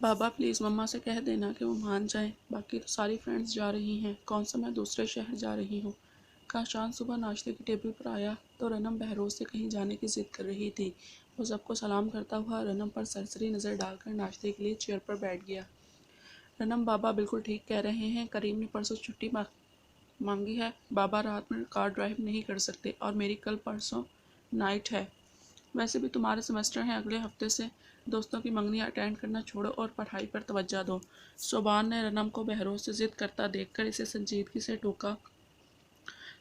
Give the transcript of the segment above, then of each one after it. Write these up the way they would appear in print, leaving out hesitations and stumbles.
बाबा please मम्मा से कह देना कि वो मान जाएं, बाकी तो सारी फ्रेंड्स जा रही हैं, कौन सा मैं दूसरे शहर जा रही हूँ। काशान सुबह नाश्ते की टेबल पर आया तो रनम बहरोज से कहीं जाने की जिद कर रही थी। वो सबको सलाम करता हुआ रनम पर सरसरी नज़र डालकर नाश्ते के लिए चेयर पर बैठ गया। रनम बाबा बिल्कुल ठीक कह रहे हैं, करीम ने परसों छुट्टी मांगी है। बाबा रात में कार ड्राइव नहीं कर सकते और मेरी कल परसों नाइट है। वैसे भी तुम्हारे सेमेस्टर हैं अगले हफ्ते से, दोस्तों की मंगनी अटेंड करना छोड़ो और पढ़ाई पर तवज्जो दो। सोबान ने रनम को बहरोज से जिद करता देखकर इसे संजीदगी से टोका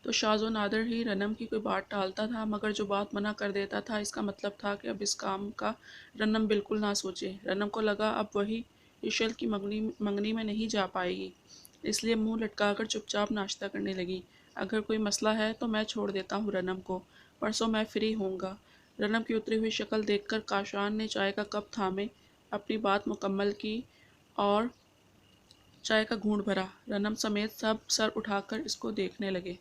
तो शाज़ो नादिर ही रनम की कोई बात टालता था, मगर जो बात मना कर देता था इसका मतलब था कि अब इस काम का रनम बिल्कुल ना सोचे। रनम को लगा अब वही इशल की मंगनी में नहीं जा पाएगी, इसलिए मुंह लटकाकर चुपचाप नाश्ता करने लगी। अगर कोई मसला है तो मैं छोड़ देता हूँ रनम को, परसों मैं फ्री होऊंगा। रनम की उतरी हुई शक्ल देखकर काशान ने चाय का कप थामे अपनी बात मुकम्मल की और चाय का घूंट भरा। रनम समेत सब सर उठाकर इसको देखने लगे।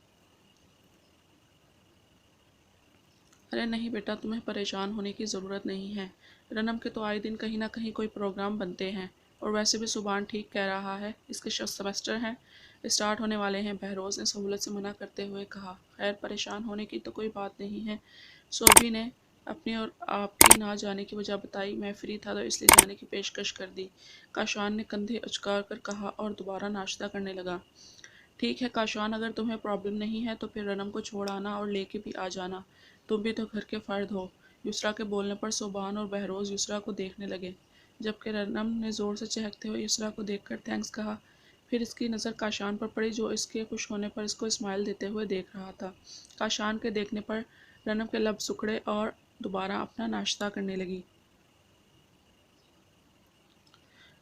अरे नहीं बेटा, तुम्हें परेशान होने की ज़रूरत नहीं है। रनम के तो आए दिन कहीं ना कहीं कोई प्रोग्राम बनते हैं, और वैसे भी सुबान ठीक कह रहा है, इसके सेमेस्टर हैं स्टार्ट होने वाले हैं। बहरोज़ ने सहूलत से मना करते हुए कहा। खैर, परेशान होने की तो कोई बात नहीं है। सोभी ने अपनी और आपकी ना जाने की वजह बताई। मैं फ्री था तो इसलिए जाने की पेशकश कर दी। काशान ने कंधे उचकार कर कहा और दोबारा नाश्ता करने लगा। ठीक है काशान, अगर तुम्हें प्रॉब्लम नहीं है तो फिर रनम को छोड़ आना और लेके भी आ जाना। तुम भी तो घर के फ़र्द हो। युसरा के बोलने पर सोबान और बहरोज़ युसरा को देखने लगे, जबकि रनम ने ज़ोर से चहकते हुए युसरा को देखकर थैंक्स कहा। फिर इसकी नज़र काशान पर पड़ी, जो इसके खुश होने पर इसको स्माइल देते हुए देख रहा था। काशान के देखने पर रनम के लब सुखड़े और दोबारा अपना नाश्ता करने लगी।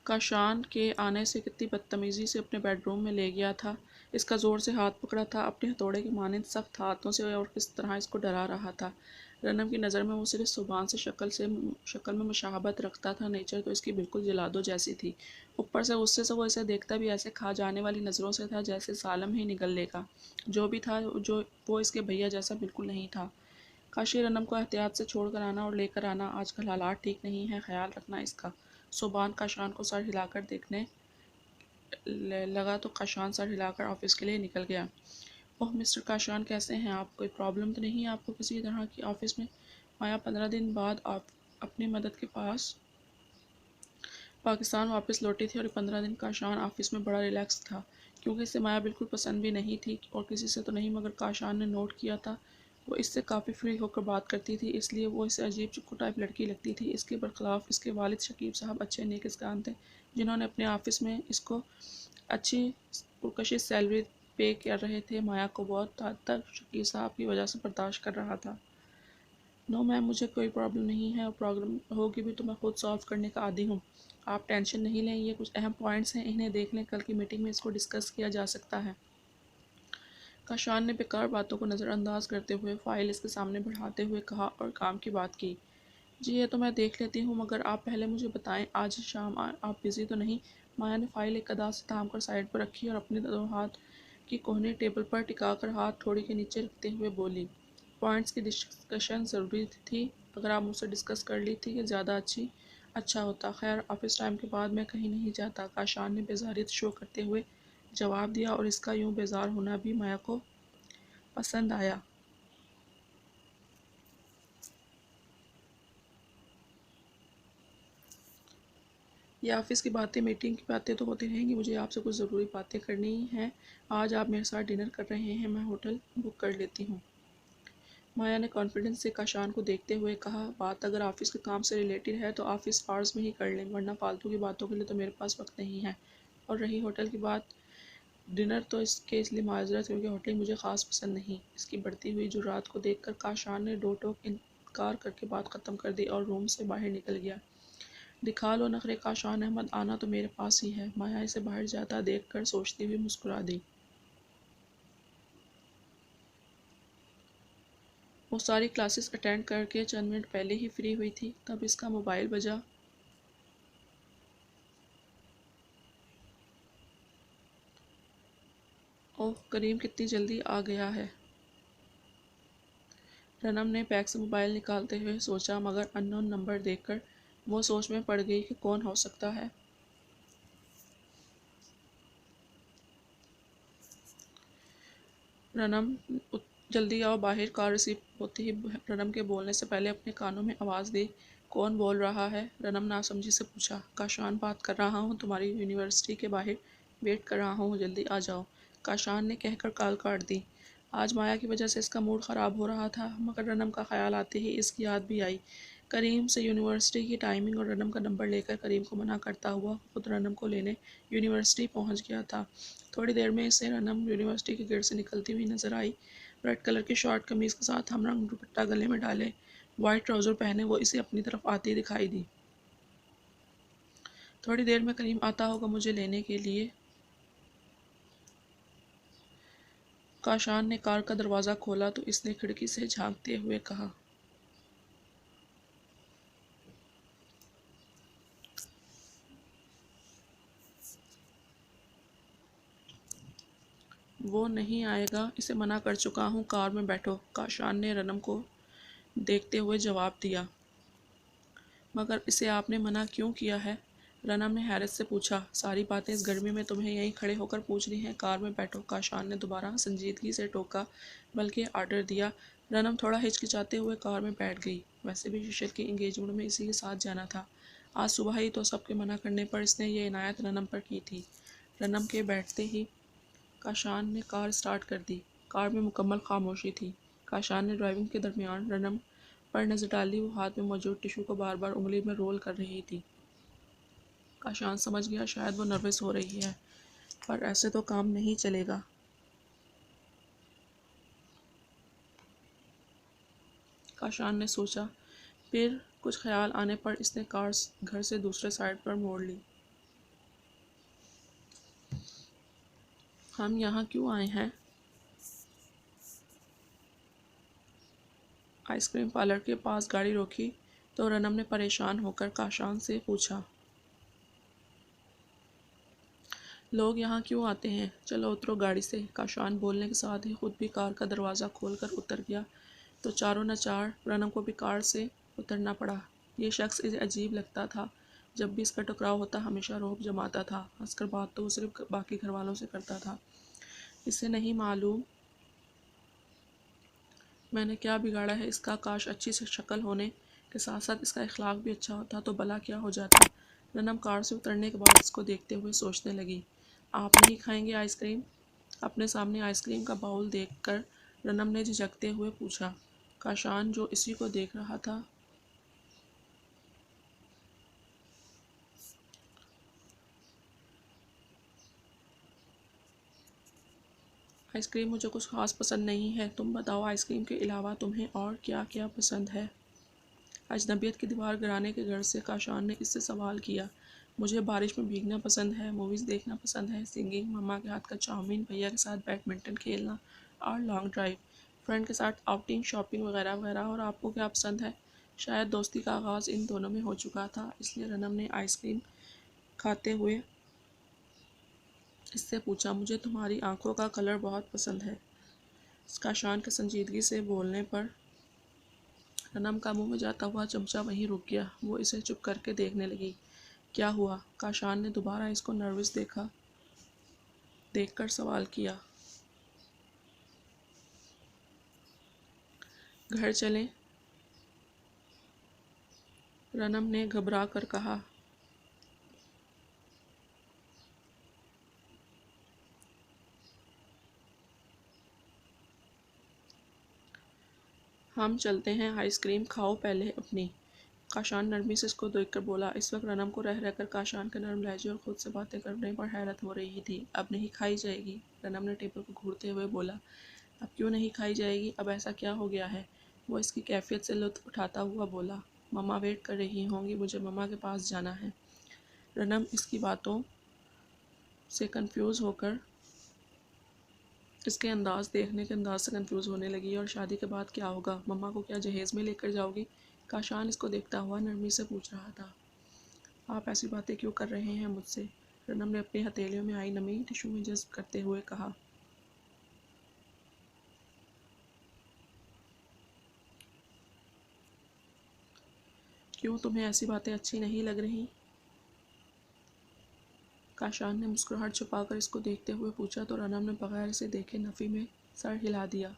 काशान के आने से कितनी बदतमीज़ी से अपने बेडरूम में ले गया था। इसका ज़ोर से हाथ पकड़ा था, अपने हथौड़े के मानिंद सख्त हाथों से, और किस तरह इसको डरा रहा था। रनम की नज़र में वो सिर्फ सुबान से शक्ल में मुशाहबत रखता था, नेचर तो इसकी बिल्कुल जलादो जैसी थी। ऊपर से गुस्से से वो इसे देखता भी ऐसे खा जाने वाली नज़रों से था जैसे सालम ही निगल लेगा। जो भी था जो वो इसके भैया जैसा बिल्कुल नहीं था। काशी रनम को एहतियात से छोड़ कर आना और लेकर आना, आजकल हालात ठीक नहीं है, ख्याल रखना इसका। सोबान काशान को सर हिलाकर देखने लगा तो काशान सर हिलाकर ऑफिस के लिए निकल गया। ओह मिस्टर काशान, कैसे हैं आप? कोई प्रॉब्लम तो नहीं है आपको किसी तरह की ऑफिस में? माया 15 दिन बाद आप अपनी मदद के पास पाकिस्तान वापस लौटी थी और 15 दिन काशान ऑफिस में बड़ा रिलैक्स था, क्योंकि इसे माया बिल्कुल पसंद भी नहीं थी और किसी से तो नहीं, मगर काशान ने नोट किया था वो इससे काफ़ी फ्री होकर बात करती थी, इसलिए वो इसे अजीब चुप्पू टाइप लड़की लगती थी। इसके बरखिलाफ़ इसके वालिद शकीब साहब अच्छे नेक इंसान थे, जिन्होंने अपने ऑफिस में इसको अच्छी पुरकशिश सैलरी पे कर रहे थे। माया को बहुत हद तक शकीब साहब की वजह से बर्दाश्त कर रहा था। नो मैम, मुझे कोई प्रॉब्लम नहीं है, और प्रॉब्लम होगी भी तो मैं खुद सॉल्व करने का आदी हूँ। आप टेंशन नहीं लें, ये कुछ अहम पॉइंट्स हैं, इन्हें देख लें, कल की मीटिंग में इसको डिस्कस किया जा सकता है। काशान ने बेकार बातों को नज़रअंदाज करते हुए फाइल इसके सामने बढ़ाते हुए कहा और काम की बात की। जी ये तो मैं देख लेती हूँ, मगर आप पहले मुझे बताएं, आज शाम आप बिज़ी तो नहीं? माया ने फाइल एक अदा से थाम कर साइड पर रखी और अपने दो हाथ की कोहनी टेबल पर टिकाकर हाथ थोड़ी के नीचे रखते हुए बोली। पॉइंट्स की डिस्कशन ज़रूरी थी, अगर आप मुझसे डिस्कस कर ली थी कि ज़्यादा अच्छा होता। खैर, ऑफिस टाइम के बाद मैं कहीं नहीं जाता, काशान ने बेजारियत शो करते हुए जवाब दिया, और इसका यूं बेजार होना भी माया को पसंद आया। ये ऑफिस की बातें, मीटिंग की बातें तो होती रहेंगी, मुझे आपसे कुछ ज़रूरी बातें करनी हैं। आज आप मेरे साथ डिनर कर रहे हैं, मैं होटल बुक कर लेती हूँ। माया ने कॉन्फिडेंस से काशान को देखते हुए कहा। बात अगर ऑफिस के काम से रिलेटेड है तो ऑफिस आवर्स में ही कर लें, वरना फालतू की बातों के लिए तो मेरे पास वक्त नहीं है। और रही होटल की बात, डिनर तो इसके इसलिए माजरत, क्योंकि होटल मुझे ख़ास पसंद नहीं। इसकी बढ़ती हुई जुर्रात को देखकर काशान ने दो टोक इनकार करके बात ख़त्म कर दी और रूम से बाहर निकल गया। दिखा लो नखरे काशान अहमद, आना तो मेरे पास ही है। माया इसे बाहर जाता देखकर सोचती हुई मुस्कुरा दी। वो सारी क्लासेस अटेंड करके चंद मिनट पहले ही फ्री हुई थी, तब इसका मोबाइल बजा। ओह करीम, कितनी जल्दी आ गया है। रनम ने बैग से मोबाइल निकालते हुए सोचा, मगर अननोन नंबर देखकर वो सोच में पड़ गई कि कौन हो सकता है। रनम, जल्दी आओ बाहर। कार रिसीव होते ही रनम के बोलने से पहले अपने कानों में आवाज़ दी। कौन बोल रहा है? रनम नासमझी से पूछा। काशान बात कर रहा हूँ, तुम्हारी यूनिवर्सिटी के बाहर वेट कर रहा हूँ, जल्दी आ जाओ, काशान ने कहकर कॉल काट दी। आज माया की वजह से इसका मूड ख़राब हो रहा था, मगर रनम का ख्याल आते ही इसकी याद भी आई। करीम से यूनिवर्सिटी की टाइमिंग और रनम का नंबर लेकर करीम को मना करता हुआ खुद रनम को लेने यूनिवर्सिटी पहुंच गया था। थोड़ी देर में इसे रनम यूनिवर्सिटी के गेट से निकलती हुई नजर आई। रेड कलर की शॉर्ट कमीज़ के साथ हमरंग दुपट्टा गले में डाले वाइट ट्राउज़र पहने वो इसे अपनी तरफ आती दिखाई दी। थोड़ी देर में करीम आता होगा मुझे लेने के लिए, काशान ने कार का दरवाज़ा खोला तो इसने खिड़की से झांकते हुए कहा। वो नहीं आएगा, इसे मना कर चुका हूँ, कार में बैठो, काशान ने रनम को देखते हुए जवाब दिया। मगर इसे आपने मना क्यों किया है? रनम ने हैरत से पूछा। सारी बातें इस गर्मी में तुम्हें यहीं खड़े होकर पूछनी हैं, कार में बैठो, काशान ने दोबारा संजीदगी से टोका, बल्कि आर्डर दिया। रनम थोड़ा हिचकिचाते हुए कार में बैठ गई। वैसे भी शीशर की इंगेजमेंट में इसी के साथ जाना था। आज सुबह ही तो सबके मना करने पर इसने ये इनायत रनम पर की थी। रनम के बैठते ही काशान ने कार स्टार्ट कर दी। कार में मुकम्मल खामोशी थी। काशान ने ड्राइविंग के दरमियान रनम पर नज़र डाली। वो हाथ में मौजूद टिशू को बार बार उंगली में रोल कर रही थी। काशान समझ गया शायद वो नर्वस हो रही है, पर ऐसे तो काम नहीं चलेगा। काशान ने सोचा। फिर कुछ ख्याल आने पर इसने कार घर से दूसरे साइड पर मोड़ ली। हम यहाँ क्यों आए हैं? आइसक्रीम पार्लर के पास गाड़ी रोकी तो रनम ने परेशान होकर काशान से पूछा। लोग यहाँ क्यों आते हैं? चलो उतरो गाड़ी से। काशान बोलने के साथ ही खुद भी कार का दरवाज़ा खोलकर उतर गया तो चारों न चार रनम को भी कार से उतरना पड़ा। ये शख्स इसे अजीब लगता था। जब भी इसका टकराव होता हमेशा रौब जमाता था। हंसकर बात तो वो सिर्फ बाकी घर वालों से करता था। इसे नहीं मालूम मैंने क्या बिगाड़ा है इसका। काश अच्छी से शक्ल होने के साथ साथ इसका इखलाक भी अच्छा होता तो भला क्या हो जाता। रनम कार से उतरने के बाद इसको देखते हुए सोचने लगी। आप नहीं खाएंगे आइसक्रीम? अपने सामने आइसक्रीम का बाउल देखकर रनम ने झिझकते हुए पूछा। काशान जो इसी को देख रहा था, आइसक्रीम मुझे कुछ खास पसंद नहीं है। तुम बताओ आइसक्रीम के अलावा तुम्हें और क्या क्या पसंद है? अजनबियत की दीवार गिराने के घर से काशान ने इससे सवाल किया। मुझे बारिश में भीगना पसंद है, मूवीज़ देखना पसंद है, सिंगिंग, मम्मा के हाथ का चाउमीन, भैया के साथ बैडमिंटन खेलना और लॉन्ग ड्राइव, फ्रेंड के साथ आउटिंग, शॉपिंग वगैरह वगैरह। और आपको क्या पसंद है? शायद दोस्ती का आगाज़ इन दोनों में हो चुका था, इसलिए रनम ने आइसक्रीम खाते हुए इससे पूछा। मुझे तुम्हारी आंखों का कलर बहुत पसंद है। काशान के संजीदगी से बोलने पर रनम का मुंह में जाता हुआ चमचा वहीं रुक गया। वो इसे चुप करके देखने लगी। क्या हुआ? काशान ने दोबारा इसको नर्वस देखकर सवाल किया। घर चलें? रनम ने घबरा कर कहा। हम चलते हैं, आइसक्रीम खाओ पहले अपनी। काशान नरमी से इसको देखकर बोला। इस वक्त रनम को रह रहकर काशान के नरम लहजे और खुद से बातें करने पर हैरत हो रही थी। अब नहीं खाई जाएगी? रनम ने टेबल को घूरते हुए बोला। अब क्यों नहीं खाई जाएगी? अब ऐसा क्या हो गया है? वो इसकी कैफियत से लुत्फ उठाता हुआ बोला। मम्मा वेट कर रही होंगी, मुझे मम्मा के पास जाना है। रनम इसकी बातों से कंफ्यूज होकर इसके अंदाज़ देखने के अंदाज़ से कंफ्यूज होने लगी। और शादी के बाद क्या होगा? मम्मा को क्या जहेज़ में लेकर जाओगी? काशान इसको देखता हुआ नरमी से पूछ रहा था। आप ऐसी बातें क्यों कर रहे हैं मुझसे? रनम ने अपनी हथेलियों में आई नमी टिशू में जज्ब करते हुए कहा। क्यों, तुम्हें ऐसी बातें अच्छी नहीं लग रही? काशान ने मुस्कुराहट छुपाकर इसको देखते हुए पूछा तो रनम ने बगैर इसे देखे नफ़ी में सर हिला दिया।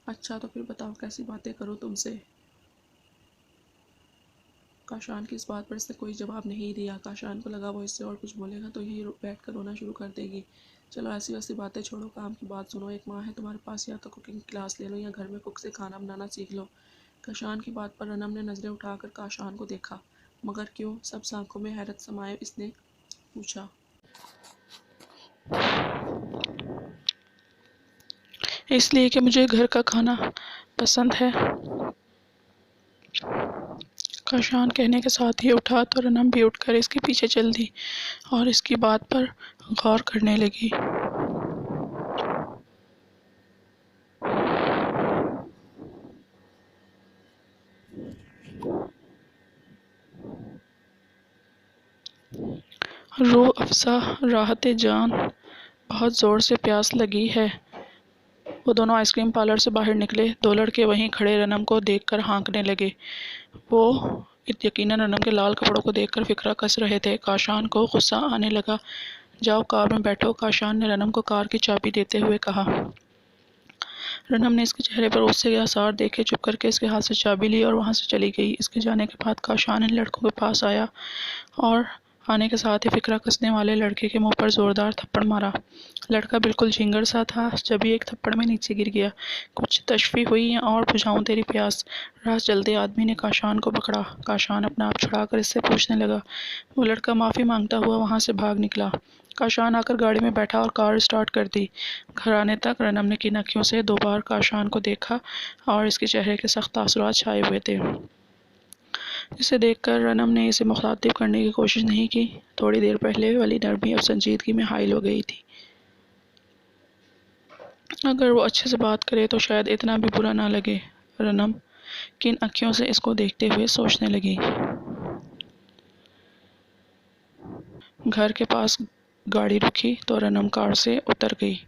अच्छा तो फिर बताओ कैसी बातें करूँ तुमसे? काशान की इस बात पर इसने कोई जवाब नहीं दिया। काशान को लगा वो इससे और कुछ बोलेगा तो यही बैठ कर रोना शुरू कर देगी। चलो ऐसी वैसी बातें छोड़ो, काम की बात सुनो। एक माँ है तुम्हारे पास, या तो कुकिंग क्लास ले लो या घर में कुक से खाना बनाना सीख लो। काशान की बात पर रनम ने नज़रें उठाकर काशान को देखा। मगर क्यों? सब आंखों में हैरत समाये इसने पूछा। इसलिए कि मुझे घर का खाना पसंद है। काशान कहने के साथ ही उठा तो रनम भी उठकर इसके पीछे चल दी और इसकी बात पर गौर करने लगी। रूह अफ़ज़ा राहत जान, बहुत ज़ोर से प्यास लगी है। वो दोनों आइसक्रीम पार्लर से बाहर निकले। दो लड़के वहीं खड़े रनम को देखकर हाँकने लगे। वो यकीनन रनम के लाल कपड़ों को देखकर फिक्रा कस रहे थे। काशान को गुस्सा आने लगा। जाओ कार में बैठो, काशान ने रनम को कार की चाबी देते हुए कहा। रनम ने इसके चेहरे पर गुस्से के आसार देखे, चुप करके इसके हाथ से चाबी ली और वहाँ से चली गई। इसके जाने के बाद काशान इन लड़कों के पास आया और आने के साथ ही फिक्रा कसने वाले लड़के के मुंह पर ज़ोरदार थप्पड़ मारा। लड़का बिल्कुल झिंगर सा था, जब ही एक थप्पड़ में नीचे गिर गया। कुछ तशफ़ी हुई या और बुझाऊं तेरी प्यास? राह चलते आदमी ने काशान को पकड़ा। काशान अपना आप छुड़ाकर इससे पूछने लगा। वो लड़का माफ़ी मांगता हुआ वहाँ से भाग निकला। काशान आकर गाड़ी में बैठा और कार स्टार्ट कर दी। घर आने तक रनम ने किन आँखों से 2 बार काशान को देखा और इसके चेहरे के सख्त तासुरात छाए हुए थे। इसे देखकर रनम ने इसे मुखातिब करने की कोशिश नहीं की। थोड़ी देर पहले वाली नरमी अब संजीदगी में हाइल हो गई थी। अगर वो अच्छे से बात करे तो शायद इतना भी बुरा ना लगे। रनम किन आँखों से इसको देखते हुए सोचने लगी। घर के पास गाड़ी रुकी तो रनम कार से उतर गई।